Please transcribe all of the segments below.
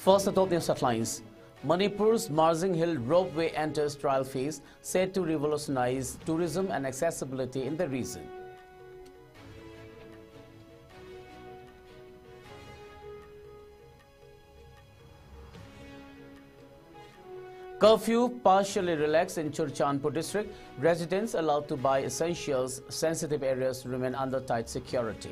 First, the top news headlines. Manipur's Marsing Hill ropeway enters trial phase, said to revolutionize tourism and accessibility in the region. Curfew partially relaxed in Churachandpur district. Residents allowed to buy essentials. Sensitive areas remain under tight security.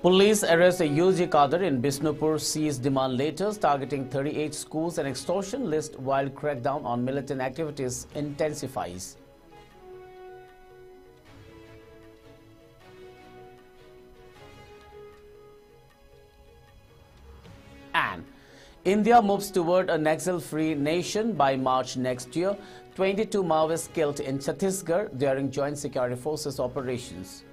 Police arrest a UG cadre in Bisnupur, seize demand letters targeting 38 schools and extortion list while crackdown on militant activities intensifies. And India moves toward a Naxal-free nation by March next year. 22 Maoists killed in Chhattisgarh during joint security forces operations.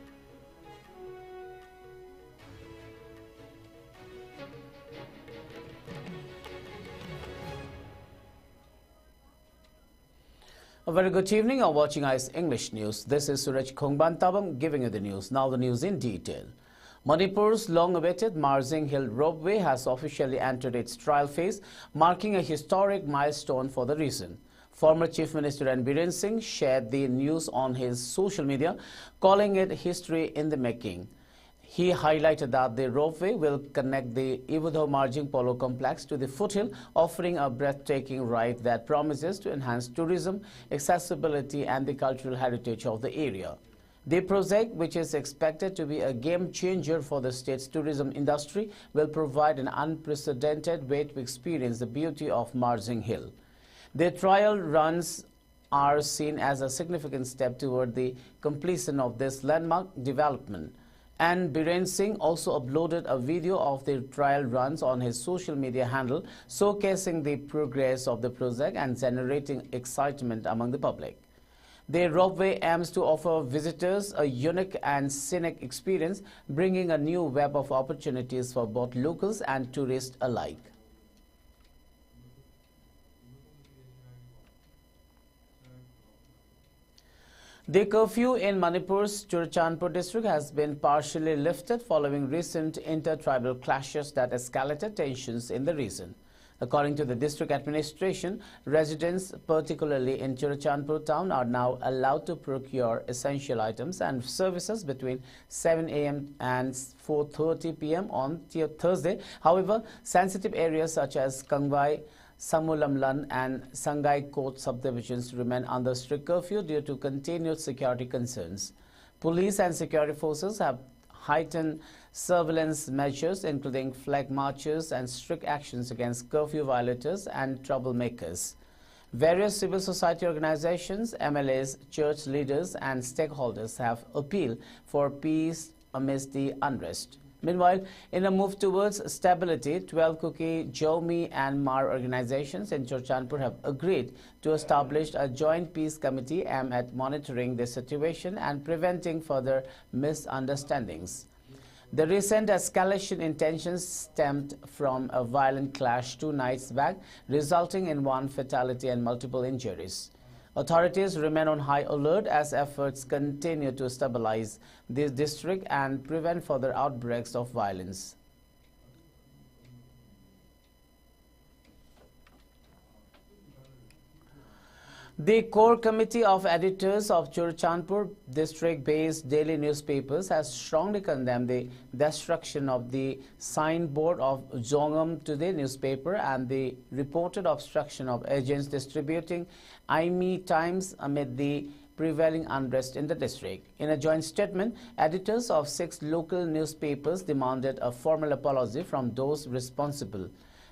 A very good evening. You're watching IS English News. This is Suraj Khongbantabam giving you the news. Now the news in detail. Manipur's long-awaited Marsing Hill ropeway has officially entered its trial phase, marking a historic milestone for the region. Former Chief Minister N. Biren Singh shared the news on his social media, calling it history in the making. He highlighted that the ropeway will connect the Ibudho Marging Polo Complex to the foothill, offering a breathtaking ride that promises to enhance tourism, accessibility and the cultural heritage of the area. The project, which is expected to be a game changer for the state's tourism industry, will provide an unprecedented way to experience the beauty of Marsing Hill. The trial runs are seen as a significant step toward the completion of this landmark development. And Biren Singh also uploaded a video of the trial runs on his social media handle, showcasing the progress of the project and generating excitement among the public. The ropeway aims to offer visitors a unique and scenic experience, bringing a new web of opportunities for both locals and tourists alike. The curfew in Manipur's Churachandpur district has been partially lifted following recent inter-tribal clashes that escalated tensions in the region. According to the district administration, residents, particularly in Churachandpur town, are now allowed to procure essential items and services between 7 a.m. and 4:30 p.m. on Thursday. However, sensitive areas such as Kangwai, Samulamlan and Sangai Court subdivisions remain under strict curfew due to continued security concerns. Police and security forces have heightened surveillance measures, including flag marches and strict actions against curfew violators and troublemakers. Various civil society organizations, MLAs, church leaders and stakeholders have appealed for peace amidst the unrest. Meanwhile, in a move towards stability, 12 Kuki, Jomi and Mar organizations in Churachandpur have agreed to establish a joint peace committee aimed at monitoring the situation and preventing further misunderstandings. The recent escalation in tensions stemmed from a violent clash 2 nights back, resulting in 1 fatality and multiple injuries. Authorities remain on high alert as efforts continue to stabilize this district and prevent further outbreaks of violence. The core committee of editors of Churachandpur district-based daily newspapers has strongly condemned the destruction of the signboard of Zongam Today newspaper and the reported obstruction of agents distributing IME Times amid the prevailing unrest in the district. In a joint statement, editors of 6 local newspapers demanded a formal apology from those responsible.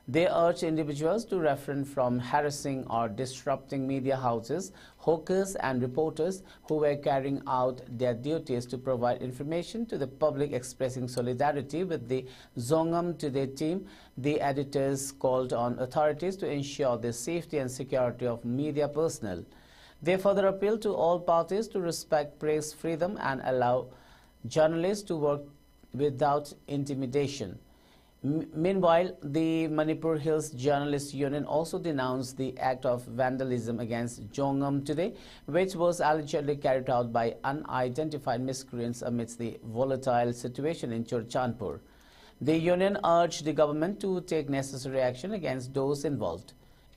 They urge individuals to refrain from harassing or disrupting media houses, hawkers and reporters who were carrying out their duties to provide information to the public, expressing solidarity with the Zongam Today team. The editors called on authorities to ensure the safety and security of media personnel. They further appealed to all parties to respect press freedom and allow journalists to work without intimidation. Meanwhile, the Manipur Hills Journalists Union also denounced the act of vandalism against Jongam today, which was allegedly carried out by unidentified miscreants amidst the volatile situation in Churchandpur. The union urged the government to take necessary action against those involved.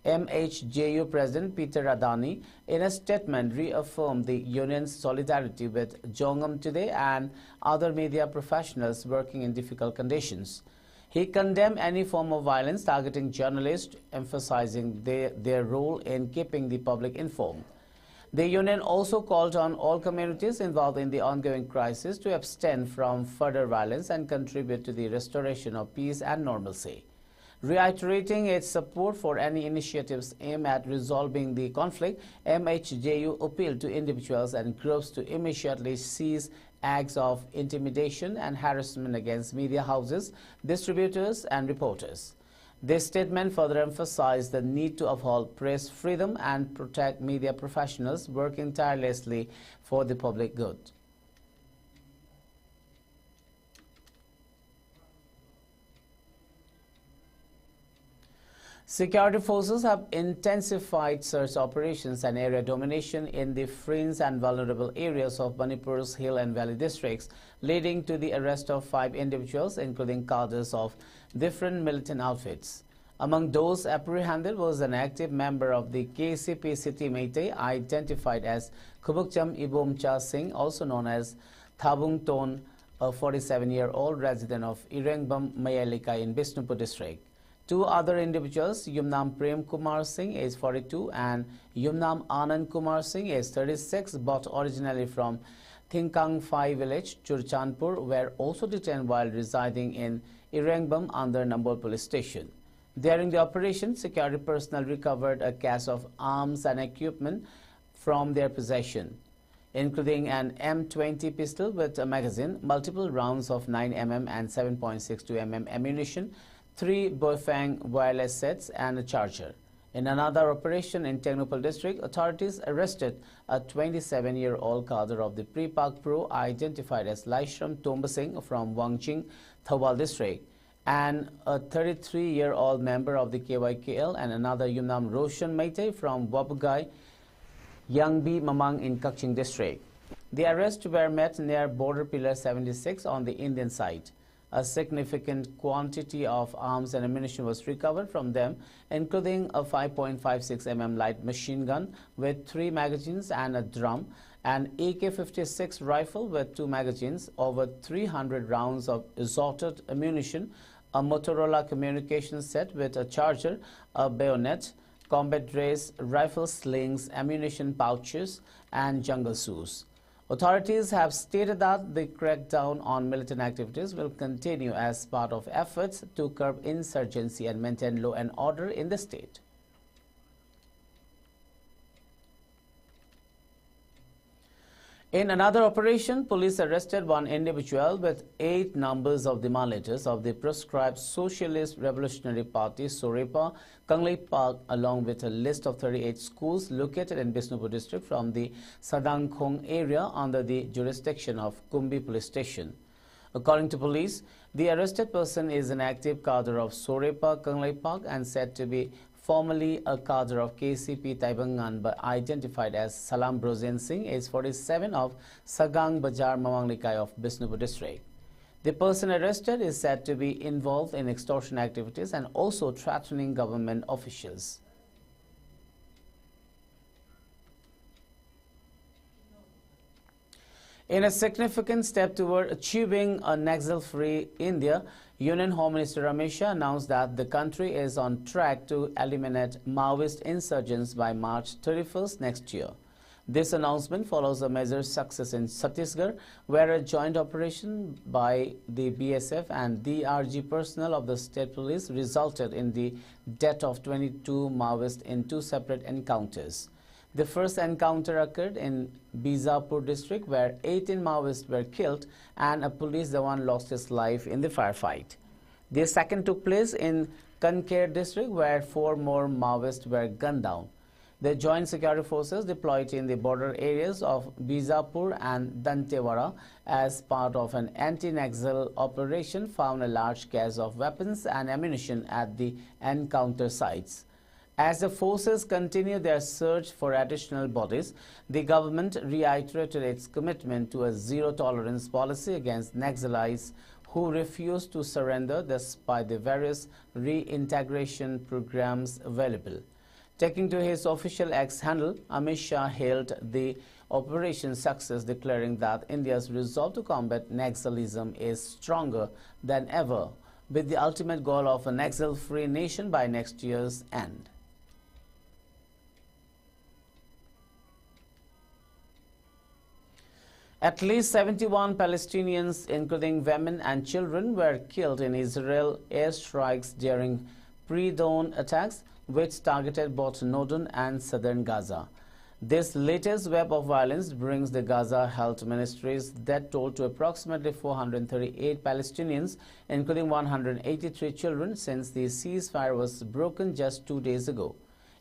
MHJU President Peter Adani, in a statement, reaffirmed the union's solidarity with Jongam today and other media professionals working in difficult conditions. He condemned any form of violence targeting journalists, emphasizing their role in keeping the public informed. The union also called on all communities involved in the ongoing crisis to abstain from further violence and contribute to the restoration of peace and normalcy. Reiterating its support for any initiatives aimed at resolving the conflict, MHJU appealed to individuals and groups to immediately cease acts of intimidation and harassment against media houses, distributors, and reporters. This statement further emphasized the need to uphold press freedom and protect media professionals working tirelessly for the public good. Security forces have intensified search operations and area domination in the fringe and vulnerable areas of Manipur's hill and valley districts, leading to the arrest of 5 individuals, including cadres of different militant outfits. Among those apprehended was an active member of the KCP City Meitei, identified as Khubukcham Ibomcha Singh, also known as Thabung Ton, a 47-year-old resident of Irengbam Mayalika in Bishnupur district. 2 other individuals, Yumnam Prem Kumar Singh, age 42, and Yumnam Anand Kumar Singh, age 36, both originally from Thinkangphai village, Churchandpur, were also detained while residing in Irengbam under Nambol police station. During the operation, security personnel recovered a cache of arms and equipment from their possession, including an M20 pistol with a magazine, multiple rounds of 9mm and 7.62mm ammunition, 3 Boifang wireless sets, and a charger. In another operation in Tengnoupal district, authorities arrested a 27-year-old cadre of the Pre-Pak Pro identified as Laishram Tomba Singh from Wangjing, Thawal district, and a 33-year-old member of the KYKL, and another Yumnam Roshan Meitei from Wabugai, Yangbi Mamang in Kakching district. The arrests were met near border pillar 76 on the Indian side. A significant quantity of arms and ammunition was recovered from them, including a 5.56mm light machine gun with 3 magazines and a drum, an AK-56 rifle with 2 magazines, over 300 rounds of assorted ammunition, a Motorola communication set with a charger, a bayonet, combat dress, rifle slings, ammunition pouches, and jungle shoes. Authorities have stated that the crackdown on militant activities will continue as part of efforts to curb insurgency and maintain law and order in the state. In another operation, police arrested 1 individual with 8 numbers of demand letters of the proscribed Socialist Revolutionary Party, Sorepa, Kanglei Park, along with a list of 38 schools located in Bishnupur district from the Sadangkhong area under the jurisdiction of Kumbi police station. According to police, the arrested person is an active cadre of Sorepa, Kanglei Park, and said to be formerly a cadre of KCP Taibangan, but identified as Salam Brozen Singh, age 47, of Sagang Bajar Mamang of Bishnupur district. The person arrested is said to be involved in extortion activities and also threatening government officials. In a significant step toward achieving a Naxal-free India, Union Home Minister Ramesh Shah announced that the country is on track to eliminate Maoist insurgents by March 31st next year. This announcement follows a major success in Chhattisgarh, where a joint operation by the BSF and DRG personnel of the state police resulted in the death of 22 Maoists in 2 separate encounters. The first encounter occurred in Bijapur district, where 18 Maoists were killed and a police Jawan lost his life in the firefight. The second took place in Kanker district, where 4 more Maoists were gunned down. The joint security forces deployed in the border areas of Bijapur and Dantewara as part of an anti-Naxal operation found a large cache of weapons and ammunition at the encounter sites. As the forces continue their search for additional bodies, the government reiterated its commitment to a zero-tolerance policy against Naxalites who refuse to surrender despite the various reintegration programs available. Taking to his official X handle, Amit Shah hailed the operation's success, declaring that India's resolve to combat Naxalism is stronger than ever, with the ultimate goal of a Naxal-free nation by next year's end. At least 71 Palestinians, including women and children, were killed in Israel airstrikes during pre-dawn attacks, which targeted both northern and southern Gaza. This latest wave of violence brings the Gaza Health Ministry's death toll to approximately 438 Palestinians, including 183 children, since the ceasefire was broken just 2 days ago.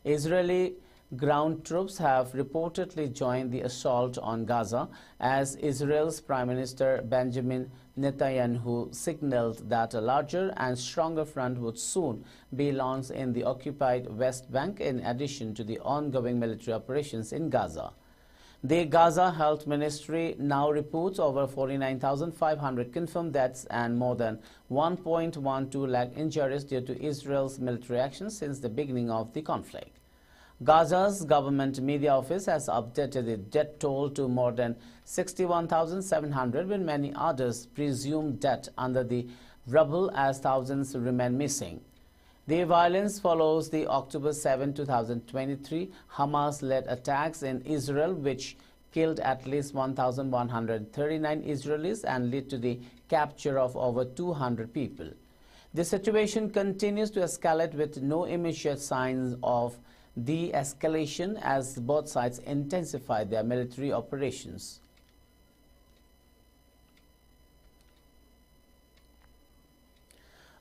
Israeli ground troops have reportedly joined the assault on Gaza as Israel's Prime Minister Benjamin Netanyahu signaled that a larger and stronger front would soon be launched in the occupied West Bank in addition to the ongoing military operations in Gaza. The Gaza Health Ministry now reports over 49,500 confirmed deaths and more than 1.12 lakh injuries due to Israel's military actions since the beginning of the conflict. Gaza's government media office has updated the death toll to more than 61,700, with many others presumed dead under the rubble as thousands remain missing. The violence follows the October 7, 2023 Hamas-led attacks in Israel, which killed at least 1,139 Israelis and led to the capture of over 200 people. The situation continues to escalate with no immediate signs of de-escalation as both sides intensify their military operations.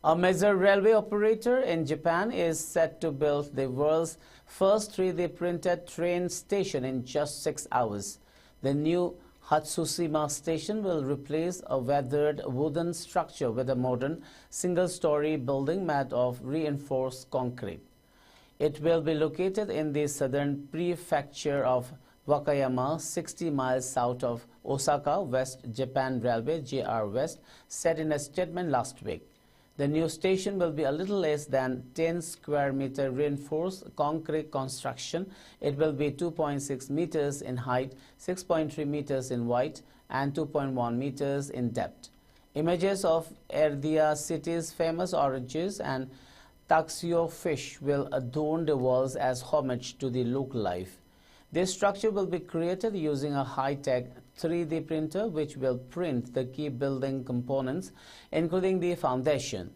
A major railway operator in Japan is set to build the world's first 3D printed train station in just 6 hours. The new Hatsushima station will replace a weathered wooden structure with a modern single-story building made of reinforced concrete. It will be located in the southern prefecture of Wakayama, 60 miles south of Osaka. West Japan Railway (JR West) said in a statement last week. The new station will be a little less than 10 square meter reinforced concrete construction. It will be 2.6 meters in height, 6.3 meters in width, and 2.1 meters in depth. Images of Erdea city's famous oranges and Taxio fish will adorn the walls as homage to the local life. This structure will be created using a high-tech 3D printer which will print the key building components, including the foundation.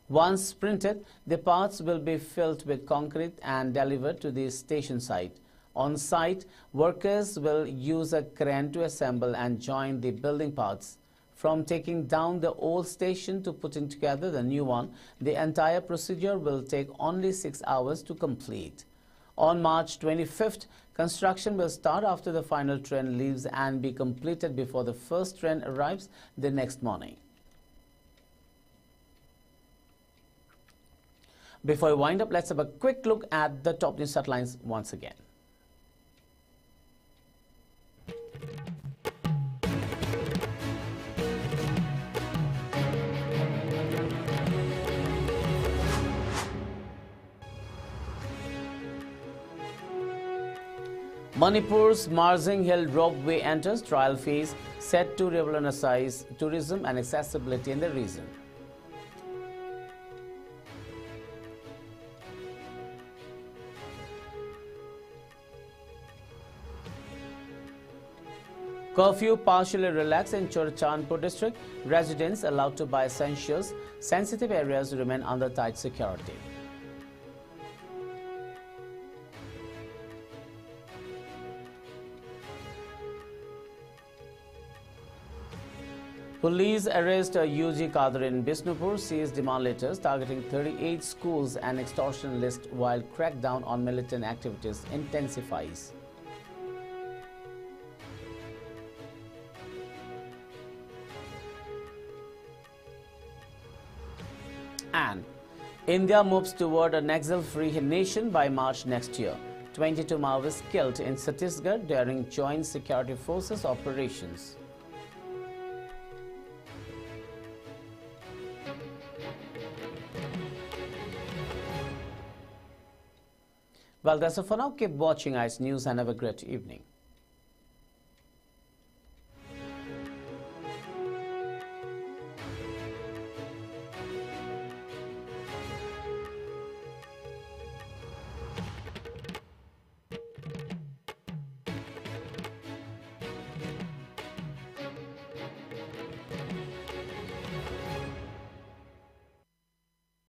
Once printed, the parts will be filled with concrete and delivered to the station site. On site, workers will use a crane to assemble and join the building parts. From taking down the old station to putting together the new one, the entire procedure will take only 6 hours to complete. On March 25th, construction will start after the final train leaves and be completed before the first train arrives the next morning. Before we wind up, let's have a quick look at the top news headlines once again. Manipur's Marsing Hill ropeway enters trial phase, set to revolutionize tourism and accessibility in the region. Curfew partially relaxed in Churachandpur district. Residents allowed to buy essentials. Sensitive areas remain under tight security. Police arrest a UG cadre in Bisnupur, seized demand letters targeting 38 schools and extortion list while crackdown on militant activities intensifies. And India moves toward a Naxal-free nation by March next year. 22 Maoists killed in Chhattisgarh during joint security forces operations. Well, that's it for now. Keep watching ICE News and have a great evening.